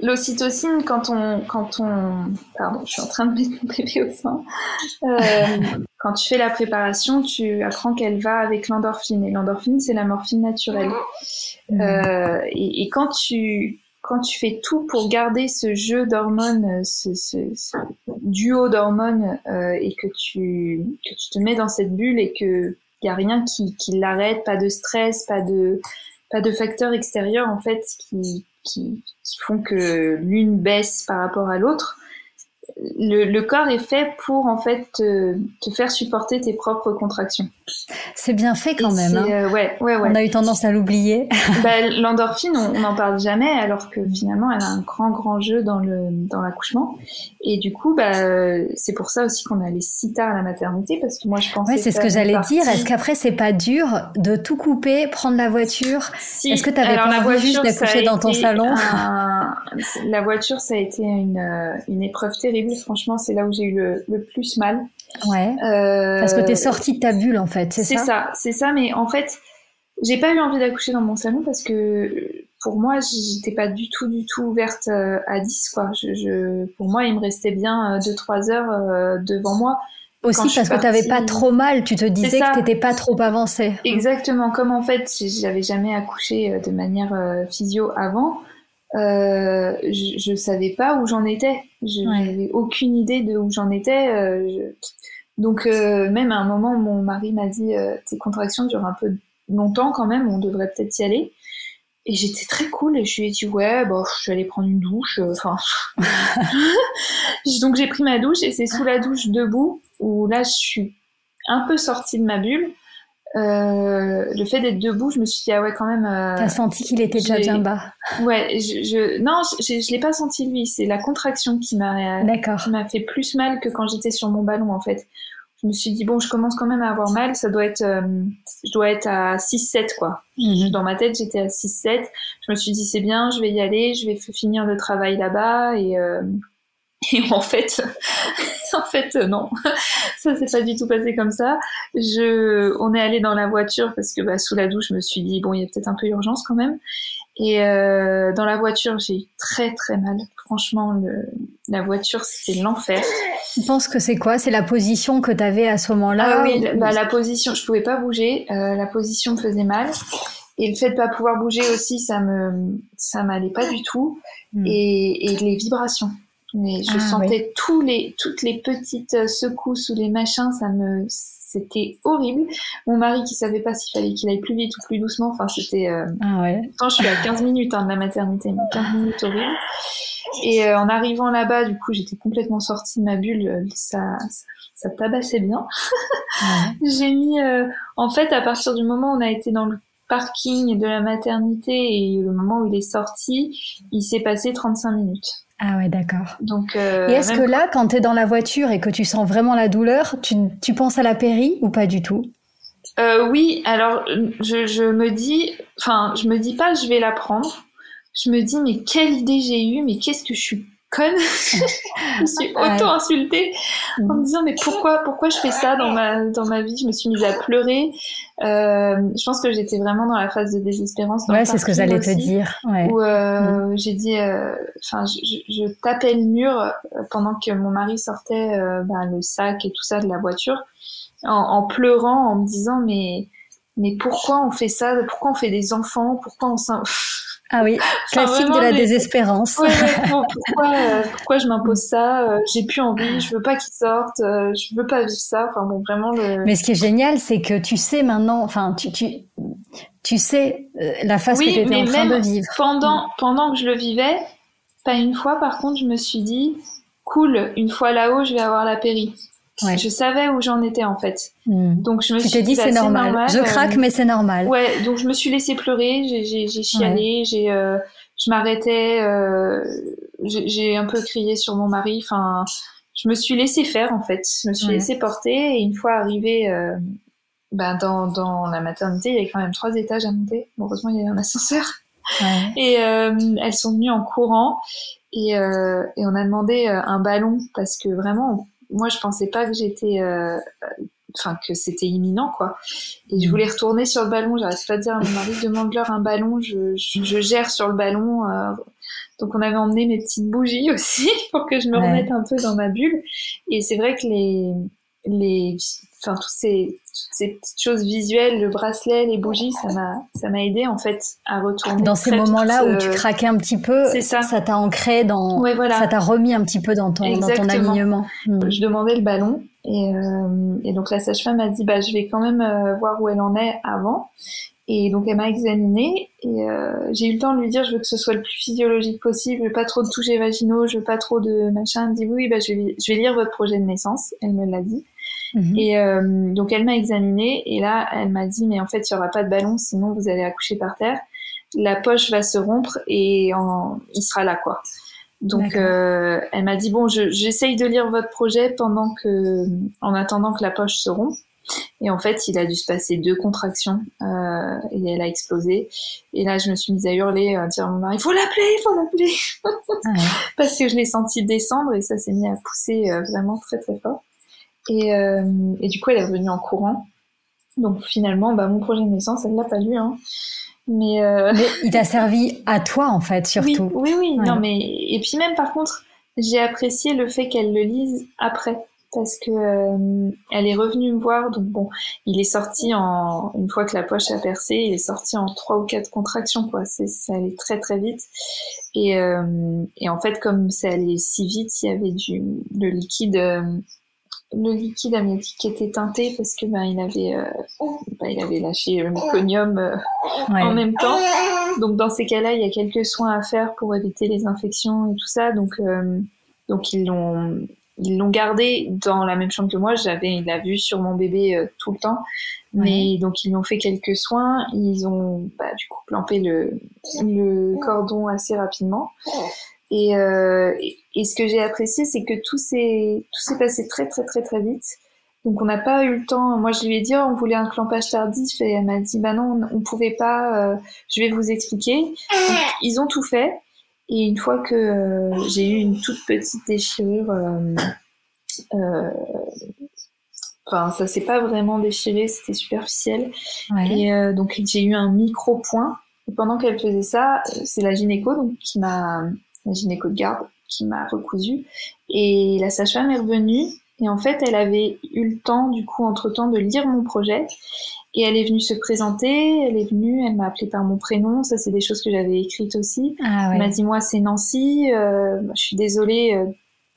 l'ocytocine, quand on... Pardon, je suis en train de mettre mon bébé au sein. Quand tu fais la préparation, tu apprends qu'elle va avec l'endorphine. Et l'endorphine, c'est la morphine naturelle. Et quand tu fais tout pour garder ce jeu d'hormones, ce duo d'hormones, et que tu te mets dans cette bulle et que il y a rien qui l'arrête, pas de stress, pas de facteurs extérieurs en fait qui font que l'une baisse par rapport à l'autre. Le corps est fait pour en fait te faire supporter tes propres contractions. C'est bien fait quand même. Ouais. On a eu tendance à l'oublier. L'endorphine, on n'en parle jamais, alors que finalement, elle a un grand jeu dans l'accouchement. Et du coup, c'est pour ça aussi qu'on allait si tard à la maternité, parce que moi, je pensais. Ouais, c'est ce que j'allais dire. Est-ce qu'après, c'est pas dur de tout couper, prendre la voiture? Si. Est-ce que tu avais pas envie juste d'accoucher dans ton salon? La voiture, ça a été une épreuve terrible. Franchement, c'est là où j'ai eu le plus mal. Ouais. Parce que t'es sortie de ta bulle, en fait, c'est ça? C'est ça, mais en fait, j'ai pas eu envie d'accoucher dans mon salon parce que pour moi, j'étais pas du tout ouverte à 10, quoi. Pour moi, il me restait bien 2-3 heures devant moi. Aussi parce que t'avais pas trop mal, tu te disais que t'étais pas trop avancée. Exactement, comme en fait, j'avais jamais accouché de manière physio avant. Je savais pas où j'en étais. J'avais aucune idée de où j'en étais. Donc même à un moment, mon mari m'a dit tes contractions durent un peu longtemps quand même, on devrait peut-être y aller. Et j'étais très cool et je lui ai dit ouais, je vais aller prendre une douche. Donc j'ai pris ma douche et c'est sous la douche debout où là je suis un peu sortie de ma bulle. Le fait d'être debout, je me suis dit ah ouais quand même. T'as senti qu'il était déjà bien bas. Ouais, non, je l'ai pas senti lui. C'est la contraction qui m'a fait plus mal que quand j'étais sur mon ballon en fait. Je me suis dit bon, je commence quand même à avoir mal. Ça doit être, je dois être à 6-7 quoi. Dans ma tête, j'étais à 6-7. Je me suis dit c'est bien, je vais y aller, je vais finir le travail là-bas et en fait, non, ça s'est pas du tout passé comme ça. On est allé dans la voiture parce que sous la douche, je me suis dit bon, il y a peut-être un peu urgence quand même. Et dans la voiture, j'ai eu très très mal. Franchement, la voiture, c'était l'enfer. Tu penses que c'est quoi? C'est la position que t'avais à ce moment-là? Ah oui, la position, je pouvais pas bouger. La position me faisait mal. Et le fait de pas pouvoir bouger aussi, ça m'allait pas du tout. Et les vibrations. Mais je sentais toutes les petites secousses ou les machins, c'était horrible. Mon mari qui savait pas s'il fallait qu'il aille plus vite ou plus doucement, enfin c'était... Pourtant je suis à 15 minutes de la maternité, mais 15 minutes horribles. Et en arrivant là-bas, du coup j'étais complètement sortie de ma bulle, ça tabassait bien. J'ai mis... en fait, à partir du moment où on a été dans le parking de la maternité et le moment où il est sorti, il s'est passé 35 minutes. Ah ouais, d'accord. Donc, et est-ce que là, quand t'es dans la voiture et que tu sens vraiment la douleur, tu penses à la péri ou pas du tout? Oui, alors je me dis pas je vais la prendre. Je me dis mais quelle idée j'ai eue, mais qu'est-ce que je suis conne. Je me suis auto-insultée en me disant mais pourquoi je fais ça dans ma vie. Je me suis mise à pleurer. Je pense que j'étais vraiment dans la phase de désespérance. Ouais, c'est ce que j'allais te dire. Ouais. Où j'ai dit, je tapais le mur pendant que mon mari sortait le sac et tout ça de la voiture, en pleurant, en me disant mais pourquoi on fait ça? Pourquoi on fait des enfants? Pourquoi on Ah oui, classique de la désespérance. Ouais, pourquoi je m'impose ça? J'ai plus envie, je veux pas qu'il sorte, je veux pas vivre ça. Enfin bon, vraiment Mais ce qui est génial, c'est que tu sais maintenant, enfin tu sais la phase que tu étais en train de vivre. Pendant que je le vivais, pas une fois par contre, je me suis dit cool, une fois là-haut, je vais avoir la péri. Je savais où j'en étais en fait. Donc je me suis dit c'est normal. Je craque mais c'est normal. Ouais, donc je me suis laissée pleurer, j'ai chialé, je m'arrêtais, j'ai un peu crié sur mon mari. Enfin, je me suis laissée faire en fait. Je me suis laissée porter et une fois arrivée dans la maternité, il y avait quand même 3 étages à monter. Bon, heureusement, il y avait un ascenseur. Et elles sont venues en courant et on a demandé un ballon parce que vraiment moi je pensais pas que que c'était imminent quoi. Et je voulais retourner sur le ballon, j'arrête pas de dire à mon mari demande-leur un ballon, je gère sur le ballon. Donc on avait emmené mes petites bougies aussi pour que je me remette un peu dans ma bulle. Et c'est vrai que toutes ces petites choses visuelles, le bracelet, les bougies, ça m'a aidé en fait à retourner. Dans ces moments-là où tu craquais un petit peu, ça t'a ancré ça t'a remis un petit peu dans ton alignement. Je demandais le ballon et donc la sage-femme a dit je vais quand même voir où elle en est avant. Et donc elle m'a examinée et j'ai eu le temps de lui dire je veux que ce soit le plus physiologique possible, je veux pas trop de touchés vaginaux, je veux pas trop de machin. Elle me dit oui, je vais lire votre projet de naissance. Elle me l'a dit. Et donc elle m'a examinée et là elle m'a dit mais en fait il y aura pas de ballon sinon vous allez accoucher par terre, la poche va se rompre et il sera là quoi. Donc elle m'a dit bon j'essaye de lire votre projet en attendant que la poche se rompe. Et en fait, il a dû se passer 2 contractions et elle a explosé. Et là, je me suis mise à hurler, à dire à mon mari, il faut l'appeler parce que je l'ai senti descendre et ça s'est mis à pousser vraiment très très fort. Et du coup, elle est revenue en courant. Donc finalement, mon projet de naissance, elle l'a pas lu, hein. Mais il t'a servi à toi en fait, surtout. Oui. Ouais. Non, mais et puis même par contre, j'ai apprécié le fait qu'elle le lise après. Parce que elle est revenue me voir, donc bon, il est sorti une fois que la poche a percé, il est sorti en 3 ou 4 contractions, quoi. Ça allait très très vite. Et en fait, comme ça allait si vite, il y avait le liquide amniotique qui était teinté parce que il avait lâché le méconium en même temps. Donc dans ces cas-là, il y a quelques soins à faire pour éviter les infections et tout ça. Donc ils l'ont gardé dans la même chambre que moi. Il l'a vu sur mon bébé tout le temps. Mais donc ils lui ont fait quelques soins. Ils ont du coup clampé le cordon assez rapidement. Et ce que j'ai apprécié, c'est que tout s'est passé très très très très vite. Donc on n'a pas eu le temps. Moi je lui ai dit on voulait un clampage tardif et elle m'a dit non on pouvait pas. Je vais vous expliquer. Donc, ils ont tout fait. Et une fois que j'ai eu une toute petite déchirure, ça s'est pas vraiment déchiré, c'était superficiel. Et donc j'ai eu un micro-point. Et pendant qu'elle faisait ça, c'est la gynéco la gynéco de garde qui m'a recousu. Et la sage-femme est revenue. Et en fait, elle avait eu le temps, du coup, entre-temps, de lire mon projet. Et elle est venue se présenter, elle m'a appelée par mon prénom, ça c'est des choses que j'avais écrites aussi. Elle m'a dit moi c'est Nancy, je suis désolée,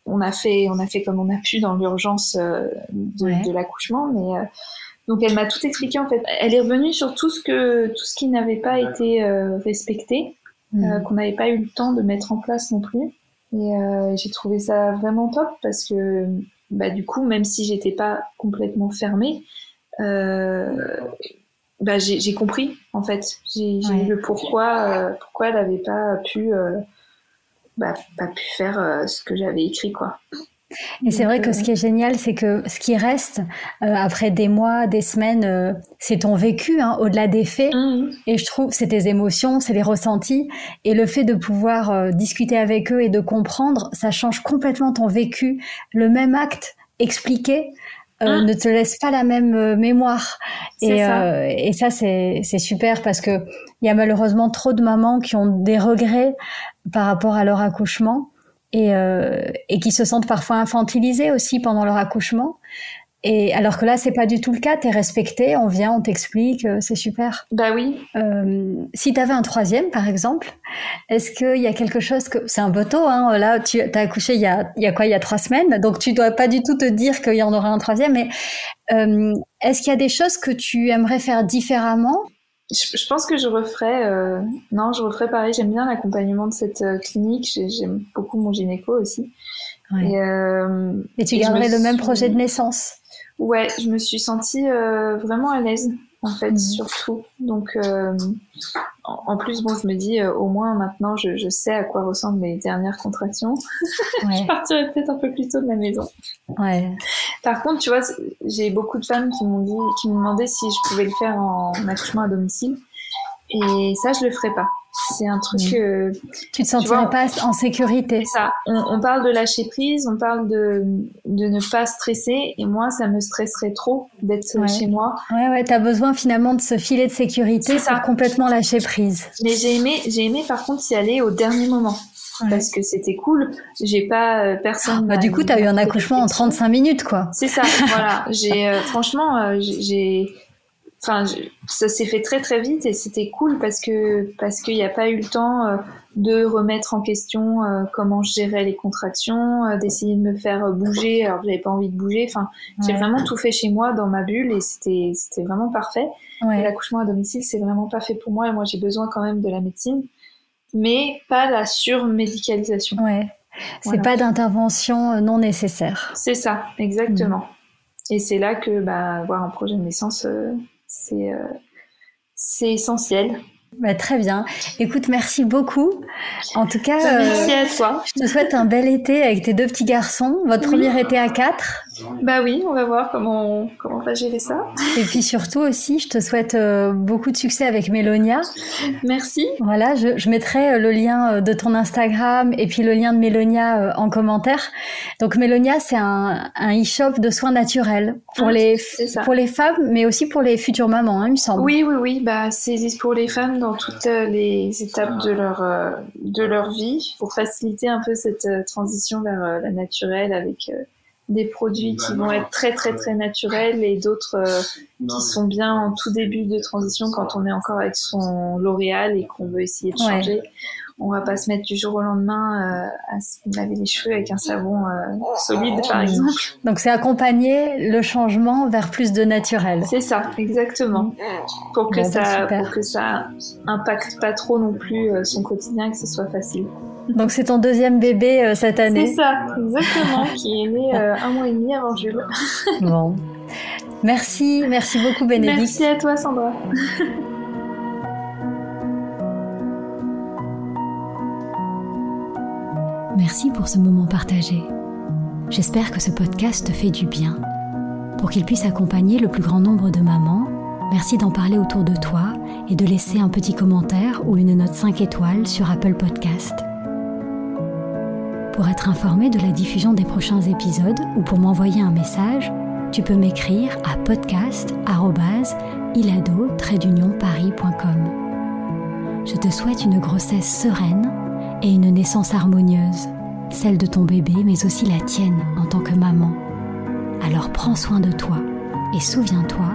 on a fait comme on a pu dans l'urgence de l'accouchement, mais donc elle m'a tout expliqué en fait. Elle est revenue sur tout ce qui n'avait pas été respecté, qu'on n'avait pas eu le temps de mettre en place non plus. Et j'ai trouvé ça vraiment top parce que du coup même si j'étais pas complètement fermée, j'ai compris en fait, j'ai eu le pourquoi elle n'avait pas pu faire ce que j'avais écrit quoi. Et c'est vrai que ce qui est génial, c'est que ce qui reste après des mois, des semaines, c'est ton vécu, au-delà des faits. Et je trouve c'est tes émotions, c'est les ressentis. Et le fait de pouvoir discuter avec eux et de comprendre, ça change complètement ton vécu. Le même acte expliqué ne te laisse pas la même mémoire. Et ça, c'est super parce que il y a malheureusement trop de mamans qui ont des regrets par rapport à leur accouchement et qui se sentent parfois infantilisées aussi pendant leur accouchement. Et alors que là, c'est pas du tout le cas. T'es respectée, on vient, on t'explique, c'est super. Oui. Si t'avais un 3e, par exemple, est-ce qu'il y a quelque chose c'est un peu tôt, là, t'as accouché il y a 3 semaines, donc tu dois pas du tout te dire qu'il y en aura un 3e, mais est-ce qu'il y a des choses que tu aimerais faire différemment? Je pense que je referais pareil. J'aime bien l'accompagnement de cette clinique. J'aime beaucoup mon gynéco aussi. Ouais. Et tu garderais le même projet de naissance? Ouais, je me suis sentie vraiment à l'aise, en fait, surtout. Donc, en plus, bon, je me dis, au moins maintenant, je sais à quoi ressemblent mes dernières contractions. Ouais. Je partirais peut-être un peu plus tôt de la maison. Ouais. Par contre, tu vois, j'ai beaucoup de femmes qui m'ont demandé si je pouvais le faire en accouchement à domicile. Et ça, je le ferai pas. C'est un truc que... Tu te sentirais pas en sécurité. C'est ça. On parle de lâcher prise, on parle de ne pas stresser. Et moi, ça me stresserait trop d'être chez moi. Ouais, t'as besoin finalement de ce filet de sécurité pour complètement lâcher prise. Mais j'ai aimé par contre y aller au dernier moment. Parce que c'était cool. J'ai pas personne. Du coup, t'as eu un accouchement en 35 minutes, quoi. C'est ça, voilà. Franchement, ça s'est fait très très vite et c'était cool parce qu'il n'y a pas eu le temps de remettre en question comment je gérais les contractions, d'essayer de me faire bouger alors que j'avais pas envie de bouger. Enfin, j'ai vraiment tout fait chez moi dans ma bulle et c'était vraiment parfait. Et l'accouchement à domicile, c'est vraiment pas fait pour moi et moi j'ai besoin quand même de la médecine, mais pas la surmédicalisation. Ouais. C'est pas d'intervention non nécessaire. C'est ça, exactement. Et c'est là que avoir un projet de naissance c'est essentiel. Très bien. Écoute, merci beaucoup. En tout cas, merci à toi. Je te souhaite un bel été avec tes 2 petits garçons. Votre premier été à 4. Oui, on va voir comment on va gérer ça. Et puis surtout aussi, je te souhaite beaucoup de succès avec Mélonia. Merci. Voilà, je mettrai le lien de ton Instagram et puis le lien de Mélonia en commentaire. Donc Mélonia, c'est un e-shop de soins naturels pour les femmes, mais aussi pour les futures mamans, il me semble. Oui. C'est pour les femmes dans toutes les étapes de leur vie, pour faciliter un peu cette transition vers la naturelle avec des produits qui vont être très très très naturels et d'autres qui sont bien en tout début de transition quand on est encore avec son L'Oréal et qu'on veut essayer de changer. On va pas se mettre du jour au lendemain à se laver les cheveux avec un savon solide, par exemple. Donc c'est accompagner le changement vers plus de naturel. C'est ça, exactement. Pour que ça impacte pas trop non plus son quotidien, que ce soit facile. Donc c'est ton 2e bébé cette année. C'est ça, exactement, qui est né 1 mois et demi avant Jules. Bon. Merci beaucoup Bénédicte. Merci à toi Sandra. Merci pour ce moment partagé. J'espère que ce podcast te fait du bien. Pour qu'il puisse accompagner le plus grand nombre de mamans, merci d'en parler autour de toi et de laisser un petit commentaire ou une note 5 étoiles sur Apple Podcast. Pour être informé de la diffusion des prochains épisodes ou pour m'envoyer un message, tu peux m'écrire à podcast@ilado-paris.com. Je te souhaite une grossesse sereine et une naissance harmonieuse, celle de ton bébé mais aussi la tienne en tant que maman. Alors prends soin de toi et souviens-toi